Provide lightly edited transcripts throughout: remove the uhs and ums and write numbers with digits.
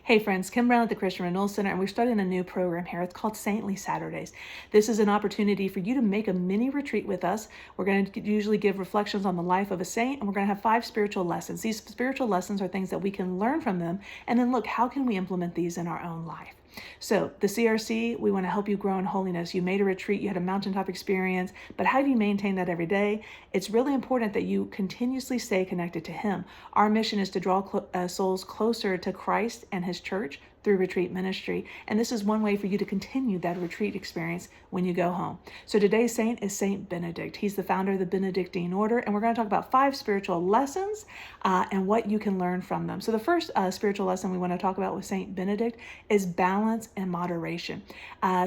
Hey friends, Kim Brown at the Christian Renewal Center, and we're starting a new program here. It's called Saintly Saturdays. This is an opportunity for you to make a mini retreat with us. We're going to usually give reflections on the life of a saint, and we're going to have 5 spiritual lessons. These spiritual lessons are things that we can learn from them, and then look, how can we implement these in our own life? So the CRC, we want to help you grow in holiness. You made a retreat, you had a mountaintop experience, but how do you maintain that every day? It's really important that you continuously stay connected to Him. Our mission is to draw souls closer to Christ and His church through retreat ministry. And this is one way for you to continue that retreat experience when you go home. So today's saint is Saint Benedict. He's the founder of the Benedictine order, and we're going to talk about 5 spiritual lessons and what you can learn from them. So the first spiritual lesson we want to talk about with Saint Benedict is balance and moderation.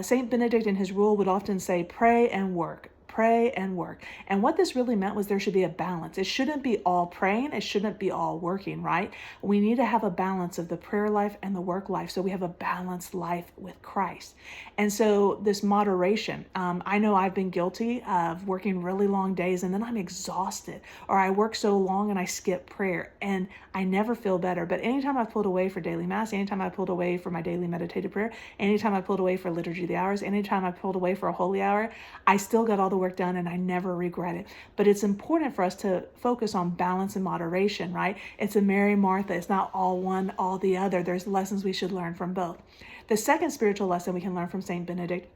Saint Benedict in his rule would often say, pray and work. Pray and work. And what this really meant was there should be a balance. It shouldn't be all praying. It shouldn't be all working, right? We need to have a balance of the prayer life and the work life so we have a balanced life with Christ. And so this moderation, I know I've been guilty of working really long days and then I'm exhausted, or I work so long and I skip prayer and I never feel better. But anytime I pulled away for daily mass, anytime I pulled away for my daily meditative prayer, anytime I pulled away for liturgy of the hours, anytime I pulled away for a holy hour, I still got all the work done and I never regret it. But it's important for us to focus on balance and moderation, right? It's a Mary Martha. It's not all one, all the other. There's lessons we should learn from both. The second spiritual lesson we can learn from Saint Benedict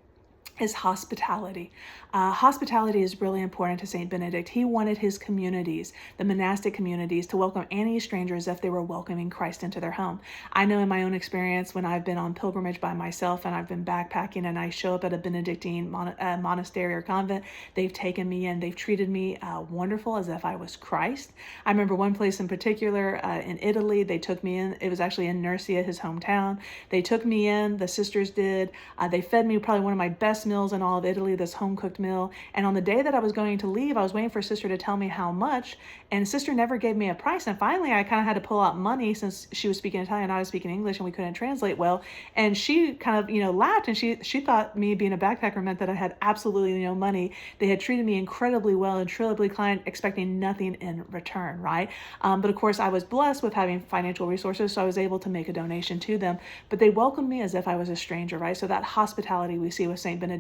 is hospitality. Hospitality is really important to Saint Benedict. He wanted his communities, the monastic communities, to welcome any strangers if they were welcoming Christ into their home. I know in my own experience when I've been on pilgrimage by myself and I've been backpacking and I show up at a Benedictine monastery or convent, they've taken me in. They've treated me wonderful as if I was Christ. I remember one place in particular in Italy, they took me in. It was actually in Nursia, his hometown. They took me in, the sisters did. They fed me probably one of my best meals in all of Italy, this home-cooked meal. And on the day that I was going to leave, I was waiting for sister to tell me how much, and sister never gave me a price. And finally, I kind of had to pull out money since she was speaking Italian, I was speaking English, and we couldn't translate well. And she kind of, laughed, and she thought me being a backpacker meant that I had absolutely no money. They had treated me incredibly well and incredibly kind, expecting nothing in return, right? But of course, I was blessed with having financial resources, so I was able to make a donation to them. But they welcomed me as if I was a stranger, right? So that hospitality we see with Saint Benedict.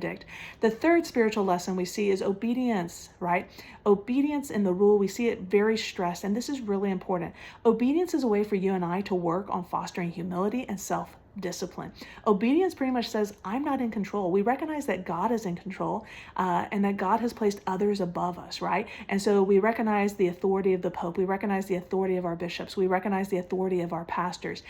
The third spiritual lesson we see is obedience, right? Obedience in the rule, we see it very stressed, and this is really important. Obedience is a way for you and I to work on fostering humility and self-discipline. Obedience pretty much says, I'm not in control. We recognize that God is in control and that God has placed others above us, right? And so we recognize the authority of the Pope. We recognize the authority of our bishops. We recognize the authority of our pastors.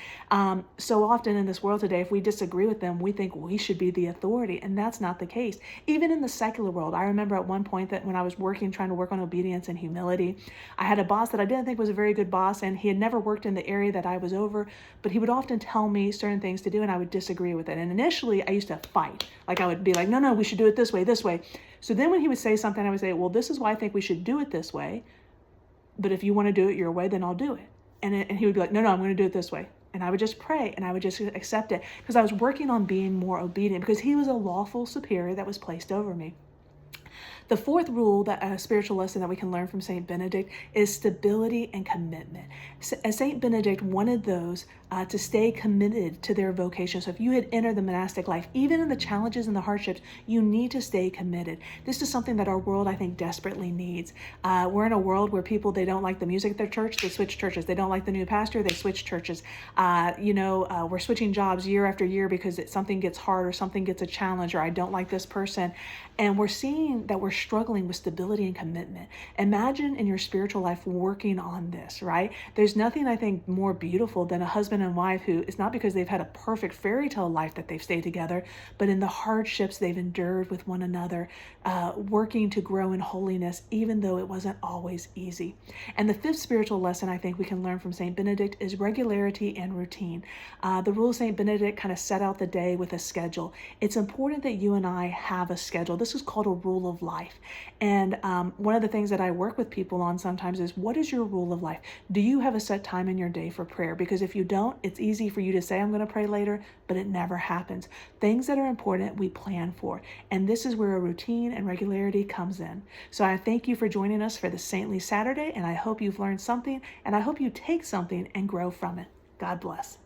So often in this world today, if we disagree with them, we think we should be the authority, and that's not the case. Even in the secular world, I remember at one point that when I was trying to work on obedience and humility, I had a boss that I didn't think was a very good boss, and he had never worked in the area that I was over, but he would often tell me certain things to do, and I would disagree with it. And initially, I used to fight. Like I would be like, no, we should do it this way, this way. So then when he would say something, I would say, well, this is why I think we should do it this way, but if you want to do it your way, then I'll do it. And he would be like, no, I'm going to do it this way. And I would just pray and I would just accept it because I was working on being more obedient because he was a lawful superior that was placed over me. The fourth rule, that a spiritual lesson that we can learn from Saint Benedict, is stability and commitment. Saint Benedict wanted those to stay committed to their vocation. So if you had entered the monastic life, even in the challenges and the hardships, you need to stay committed. This is something that our world, I think, desperately needs. We're in a world where people, they don't like the music at their church, they switch churches. They don't like the new pastor, they switch churches. We're switching jobs year after year because something gets hard or something gets a challenge or I don't like this person. And we're seeing that we're struggling with stability and commitment. Imagine in your spiritual life working on this, right? There's nothing, I think, more beautiful than a husband and wife who, it's not because they've had a perfect fairy tale life that they've stayed together, but in the hardships they've endured with one another, working to grow in holiness, even though it wasn't always easy. And the fifth spiritual lesson I think we can learn from Saint Benedict is regularity and routine. The rule of Saint Benedict kind of set out the day with a schedule. It's important that you and I have a schedule. This is called a rule of life. And one of the things that I work with people on sometimes is, what is your rule of life? Do you have a set time in your day for prayer? Because if you don't, it's easy for you to say, I'm going to pray later, but it never happens. Things that are important, we plan for. And this is where a routine and regularity comes in. So I thank you for joining us for the Saintly Saturday, and I hope you've learned something, and I hope you take something and grow from it. God bless.